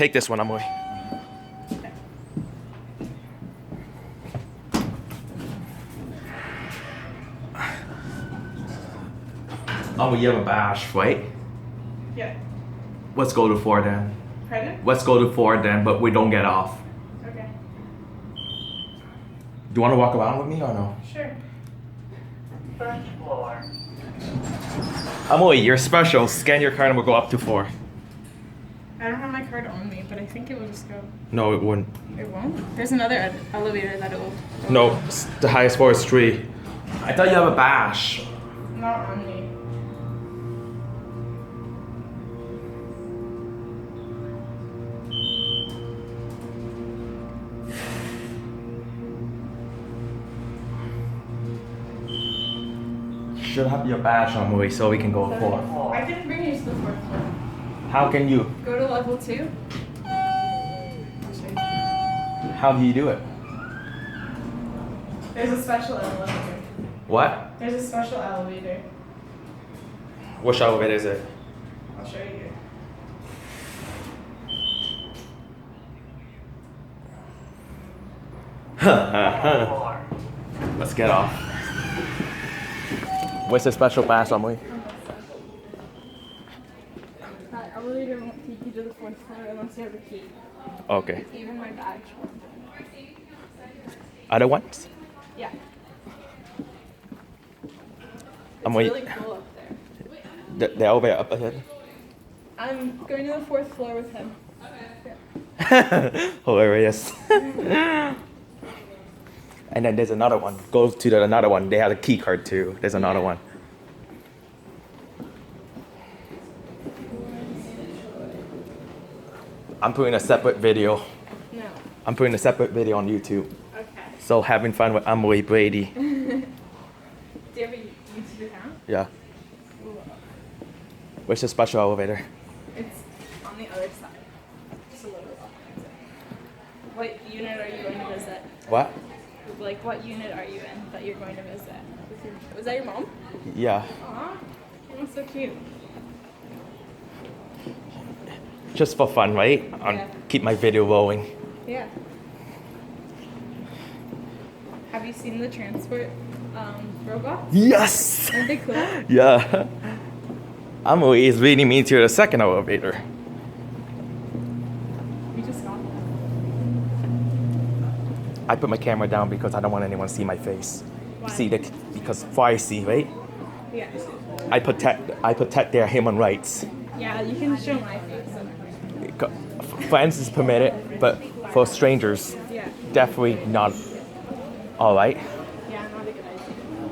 take this one, Emily. Oh, you have a bash, right? Yeah. Let's go to 4 then. Pardon? Let's go to 4 then, but we don't get off. Okay. Do you want to walk around with me or no? Sure. First floor. Emily, you're special. Scan your card and we'll go up to 4. I don't have my card on me, but I think it will just go. No, it wouldn't. It won't? There's another elevator that it will. No, the highest floor is 3. I thought you have a bash. Not on me. You should have your bash on, Emily, so we can go to 4. I can bring you to the 4th floor. How can you? Go to level 2. I'll show you. How do you do it? There's a special elevator. What? There's a special elevator. Which elevator is it? I'll show you. Floor. Let's get off. What's the special pass, Emily? That elevator won't take you to the 4th floor unless you have a key. Okay. Even my badge. Other ones? Yeah. It's Emily, really cool up there. the elevator up ahead. I'm going to the 4th floor with him. Hilarious. And then there's another one. Go to another one. They have a key card too. There's another one. I'm putting a separate video. No. I'm putting a separate video on YouTube. Okay. So having fun with Emily Brady. Do you have a YouTube account? Yeah. Where's the special elevator? It's on the other side. Just a little bit off. What unit are you going to visit? What? Like, what unit are you in that you're going to visit? Was that your mom? Yeah. Aw, that's so cute. Just for fun, right? Yeah. Keep my video rolling. Yeah. Have you seen the transport robots? Yes! Aren't they cool? Yeah. Emily is leading me to the second elevator. We just got them. I put my camera down because I don't want anyone to see my face. Why? See because privacy, right? Yeah. I protect their human rights. Yeah, you can show my face. Friends is permitted, but for strangers, Yeah. definitely not. All right. Yeah, not a good idea.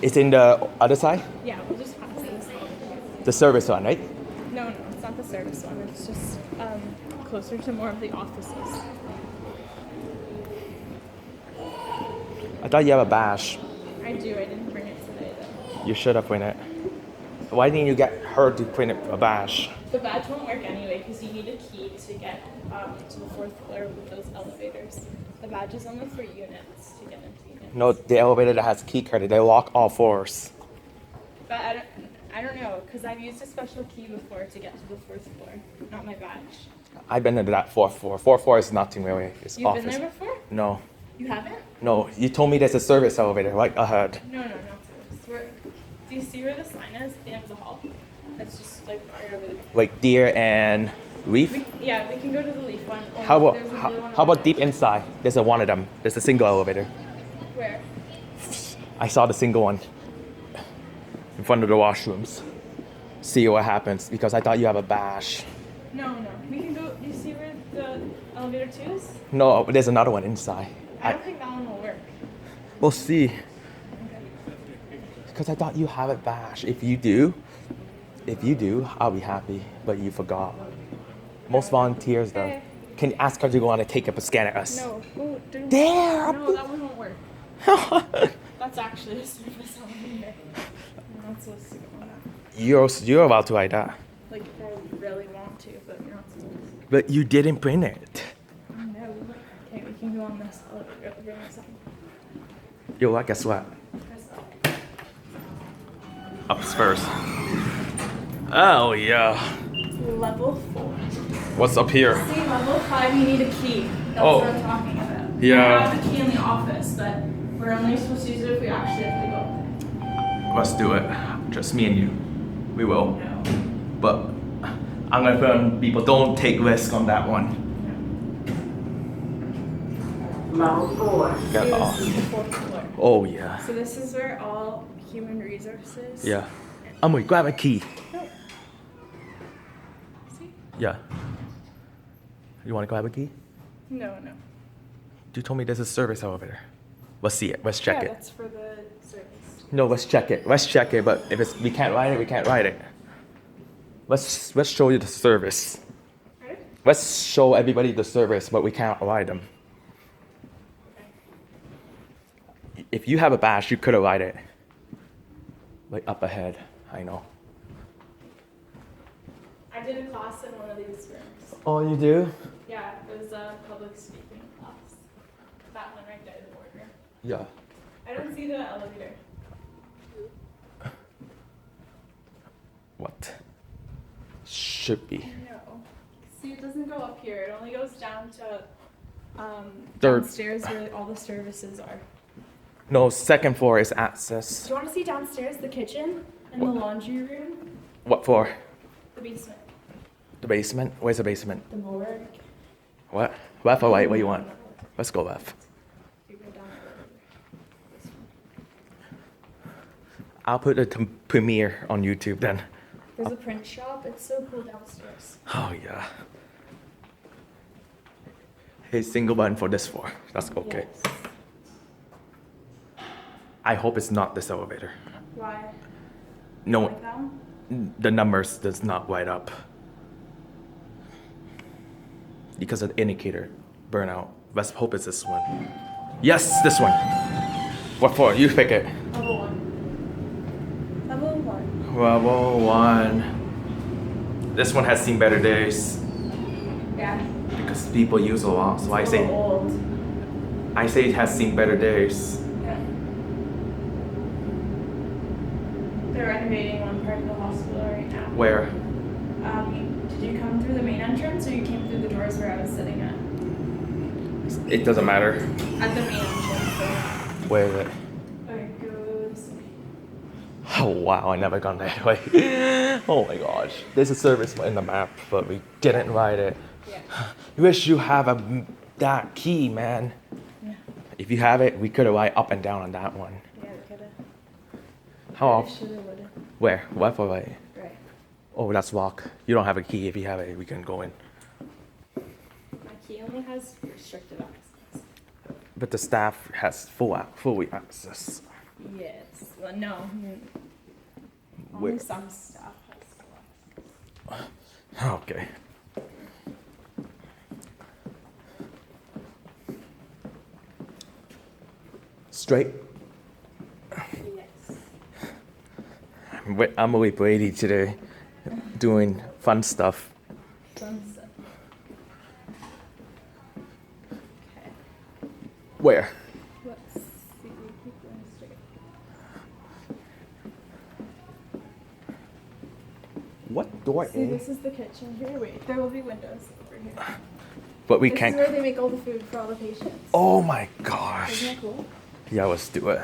It's in the other side, Yeah, we'll just pass this. the service one, right? No, it's not the service one. It's just closer to more of the offices. I thought you have a bash. I do. I didn't bring it today, though. You should have printed. Why didn't you get her to print a bash? The badge won't work anyway because you need a key to get to the 4th floor with those elevators. The badge is only for units to get into units. No, the elevator that has a key card, they lock all floors. But I don't know because I've used a special key before to get to the 4th floor, not my badge. I've been to that 4th floor. 4th floor is nothing really. It's You've office. been there before? No, You haven't? no. You told me there's a service elevator right ahead. No, not service. Do you see where the sign is at the end of the hall? It's just like right over there. Like Deer and Reef. We can go to the Leaf one. or How about there's a blue one how over about deep inside? There's one of them. There's a single elevator. Where? I saw the single one in front of the washrooms. See what happens because I thought you have a bash. No. We can go. Do you see where the elevator 2 is? No, there's another one inside. I don't think that one will work. We'll see. Because I thought you have a bash. If you do, I'll be happy. But you forgot. Most volunteers though. Okay. Can you ask her to go on and take up a scan at us? No. Oh, There! No, that one won't work. That's actually a service elevator. You're not supposed to go on that. You're about to write that. Like, if I really want to, but you're not supposed to. But you didn't print it. Oh, no. Okay, we can go on this elevator. Bring this up. Yo, what? Guess what? Press up. Ups first. Oh yeah. Level 4. What's up here? See, level 5, you need a key. That's Oh. what I'm talking about. Yeah. We have the key in the office, but we're only supposed to use it if we actually have to go. Let's do it. Just me and you. We will. No. But I'm gonna warn people, don't take risk on that one. Level 4. Get See, off. this is the 4th floor. Oh yeah. So this is where all human resources. Yeah. I'm gonna grab a key. See? Yeah. You wanna grab a key? No. You told me there's a service elevator. Let's see it. Let's check Yeah, it. that's for the service. No, let's check it. Let's check it. But if we can't ride it, we can't ride it. Let's show you the service. Ready? Let's show everybody the service, but we can't ride them. If you have a badge, you could have ride it. Like up ahead. I know. I did a class in one of these rooms. Oh, you do? Yeah, it was a public speaking class. That one right there, the boardroom. Yeah. I don't see the elevator. What? Should be. No. See, it doesn't go up here. It only goes down to Third. downstairs where all the services are. No, second floor is access. Do you want to see downstairs the kitchen and the laundry room? What for? The basement. The basement? Where's the basement? The morgue. What? Left or right? What do you want? Let's go left. You go down there. I'll put the premiere on YouTube then. There's a print shop. It's so cool downstairs. Oh yeah. Hey, single button for this floor. That's okay. Yes. I hope it's not this elevator. Why? No, Like that one? the numbers does not light up. Because of the indicator burnout. Let's hope it's this one. Yes, this one. What floor? You pick it. Level 1. Level 1. Level 1. This one has seen better days. Yeah. Because people use a lot. So I It's a little say old. I say it has seen better days. Yeah. They're renovating one part of the hospital right now. Where? Did you come through the main entrance or you came through the doors where I was sitting at? It doesn't matter. At the main entrance. Where is it? So. Okay, go this way. Oh wow, I never gone that way. Oh my gosh. There's a service in the map, but we didn't write it. Yeah. Wish you have that key, man. Yeah. If you have it, we could have up and down on that one. Yeah, we coulda. How often? Shoulda, woulda. Where? Left or right? Right. Oh, that's lock. You don't have a key. If you have it, we can go in. My key only has restricted access. But the staff has fully access. Yes. Well, no. Where? Only some staff has full access. Okay. Straight. Yes. I'm with Brady today, doing fun stuff. Sunset. Okay. Where? Let's see. Keep going straight. What door See, is? this is the kitchen here. Wait, there will be windows over here. But we This can't. is where they make all the food for all the patients. Oh my gosh. Isn't that cool? Yeah, let's do it.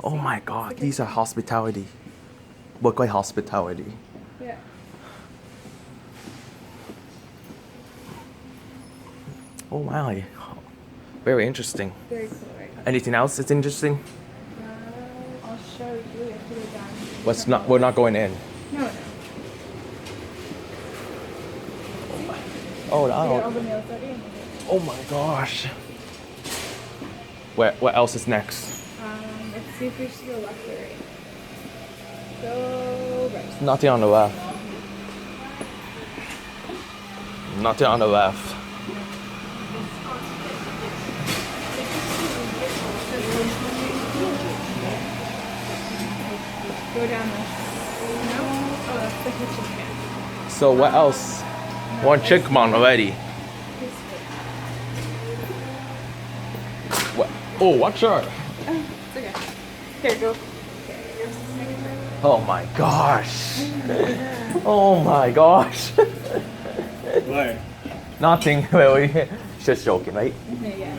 Oh my god, these are hospitality. Look like hospitality. Yeah. Oh wow. Very interesting. Very cool, right? Anything else that's interesting? I'll show you. We have to go down. We're not going in. No. Oh We got all no. the meals ready. Oh my gosh. What else is next? Let's see if we should go left or right. Go right. Nothing on the left. Nothing on the left. Go down this. No? Oh, that's the kitchen again. So what else? One chickmon already. This way. What? Oh, watch out. Oh, it's okay. Here, go. Okay, here's the second room. Oh my gosh. Oh my gosh. What? Nothing, Lily. Just joking, right? Yeah.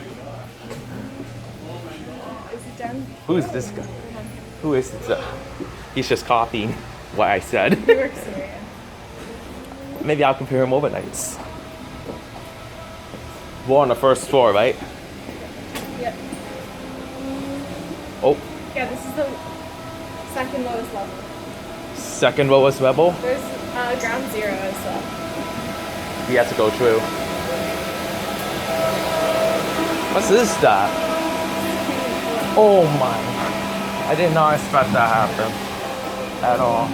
Is it done? Who's this guy? Who is this? He's just copying what I said. He works here, yeah. Maybe I'll compare him overnights. We're on the first floor, right? Yep. Oh, Yeah, this is the second lowest level. second lowest level. There's ground zero as well. He has to go through. What's this stuff? Oh my. I did not expect that to happen. At all.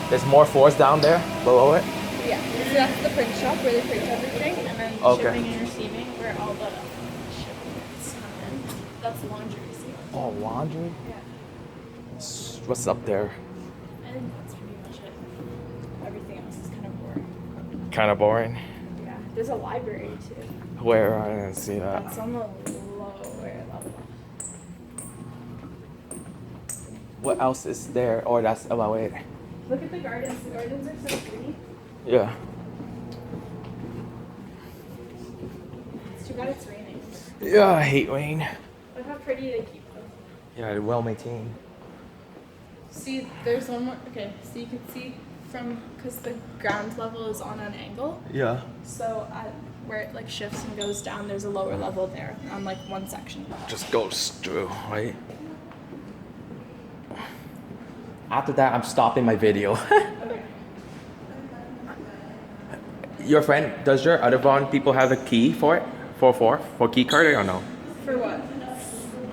There's more floors down there below it. Yeah, so that's the print shop where they print everything, and then Okay. shipping and receiving where all the shipments come in. That's laundry. Oh, laundry? Yeah, What's up there? I think that's pretty much it. Everything else is kind of boring. Kind of boring. Yeah, there's a library too. Where? I didn't see that. That's on the lower level. What else is there? Oh, that's about it. Look at the gardens. The gardens are so pretty. Yeah. It's too bad it's raining. Yeah, I hate rain. Look how pretty they keep them. Yeah, they're well maintained. See, there's one more. Okay, so you can see from, because the ground level is on an angle. Yeah. So where it like shifts and goes down, there's a lower level there on like one section. Just goes through, right? After that, I'm stopping my video. Okay. Your friend, does your other bond people have a key for it? For key card or no?